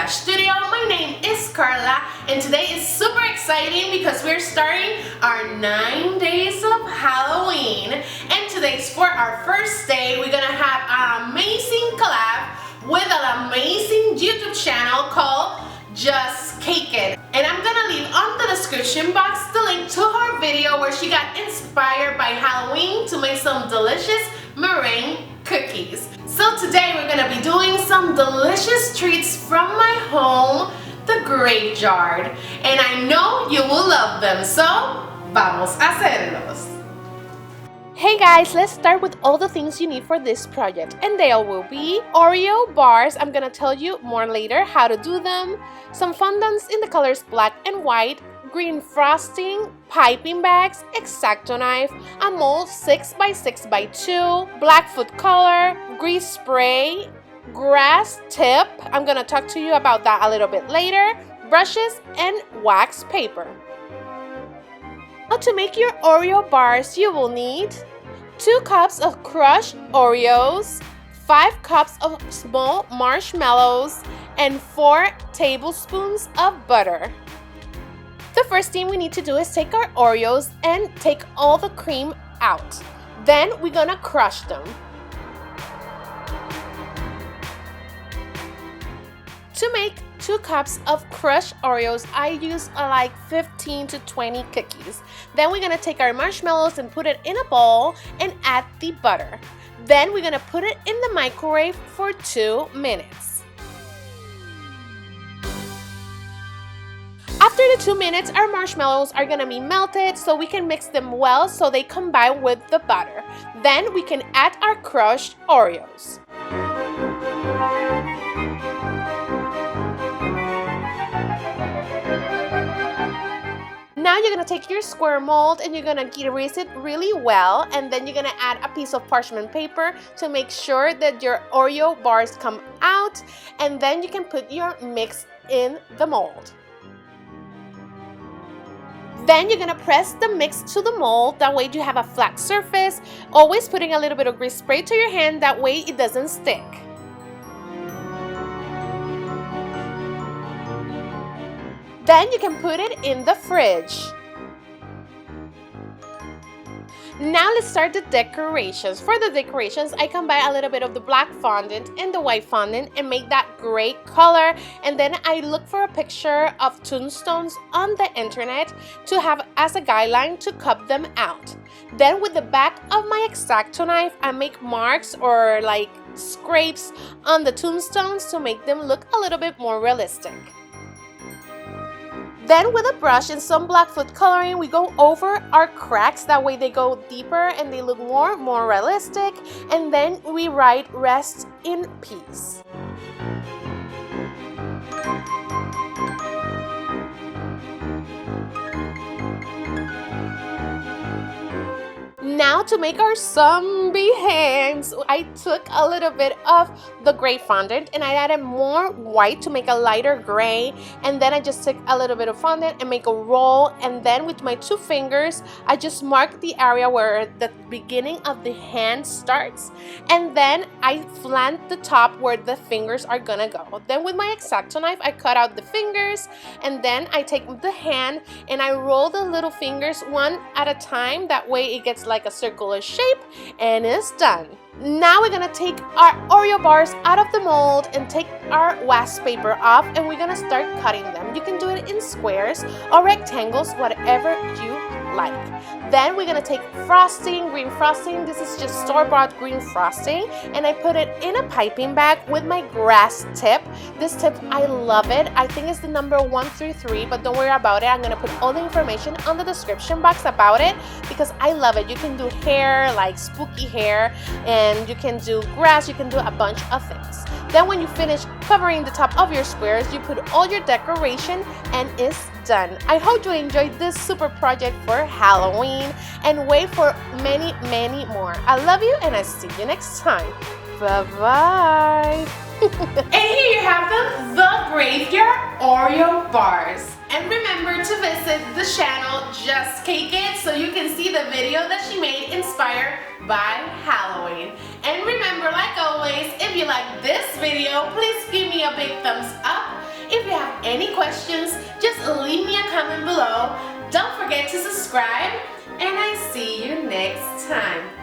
Studio. My name is Carla and today is super exciting because we're starting our 9 days of Halloween, and today's for our first day. We're gonna have an amazing collab with an amazing YouTube channel called Just Cake It, and I'm gonna leave on the description box the link to her video where she got inspired by Halloween to make some delicious meringue cookies. So today we're gonna be doing some delicious treats from my home, the graveyard, and I know you will love them, so vamos a hacerlos. Hey guys, let's start with all the things you need for this project, and they all will be Oreo bars. I'm gonna tell you more later how to do them, some fondants in the colors black and white, green frosting, piping bags, X-OXO knife, a mold 6x6x2, black food color, grease spray, grass tip, I'm gonna talk to you about that a little bit later, brushes, and wax paper. Now to make your Oreo bars, you will need 2 cups of crushed Oreos, 5 cups of small marshmallows, and 4 tablespoons of butter. The first thing we need to do is take our Oreos and take all the cream out. Then we're gonna crush them. To make 2 cups of crushed Oreos, I use like 15 to 20 cookies. Then we're gonna take our marshmallows and put it in a bowl and add the butter. Then we're gonna put it in the microwave for 2 minutes. After the 2 minutes, our marshmallows are gonna be melted so we can mix them well so they combine with the butter. Then we can add our crushed Oreos. Now you're gonna take your square mold and you're gonna grease it really well, and then you're gonna add a piece of parchment paper to make sure that your Oreo bars come out, and then you can put your mix in the mold. Then you're gonna press the mix to the mold, that way you have a flat surface, always putting a little bit of grease spray to your hand, that way it doesn't stick. Then you can put it in the fridge. Now let's start the decorations. For the decorations, I combine a little bit of the black fondant and the white fondant and make that gray color, and then I look for a picture of tombstones on the internet to have as a guideline to cut them out. Then with the back of my X-OXO knife, I make marks or like scrapes on the tombstones to make them look a little bit more realistic. Then with a brush and some black food coloring, we go over our cracks, that way they go deeper and they look more realistic, and then we write rest in peace. Now to make our zombie hands, I took a little bit of the gray fondant and I added more white to make a lighter gray, and then I just took a little bit of fondant and make a roll, and then with my 2 fingers I just mark the area where the beginning of the hand starts, and then I flank the top where the fingers are gonna go. Then with my X-OXO knife I cut out the fingers, and then I take the hand and I roll the little fingers one at a time, that way it gets like a circular shape, and it's done. Now we're gonna take our Oreo bars out of the mold and take our wax paper off, and we're gonna start cutting them. You can do it in squares or rectangles, whatever you like. Then we're gonna take frosting, green frosting. This is just store-bought green frosting, and I put it in a piping bag with my grass tip. This tip, I love it. I think it's the number 133, but don't worry about it. I'm gonna put all the information on the description box about it because I love it. You can do hair, like spooky hair, and you can do grass, you can do a bunch of things. Then when you finish covering the top of your squares, you put all your decoration and it's done. I hope you enjoyed this super project for Halloween and wait for many, many more. I love you and I'll see you next time. Bye-bye. And here you have them, the Graveyard Oreo bars. And remember to visit the channel Just Cake It so you can see the video that she made inspired by Halloween. And remember, like always, if you like this video, please give me a big thumbs up. If you have any questions, just leave me a comment below. Don't forget to subscribe, and I see you next time.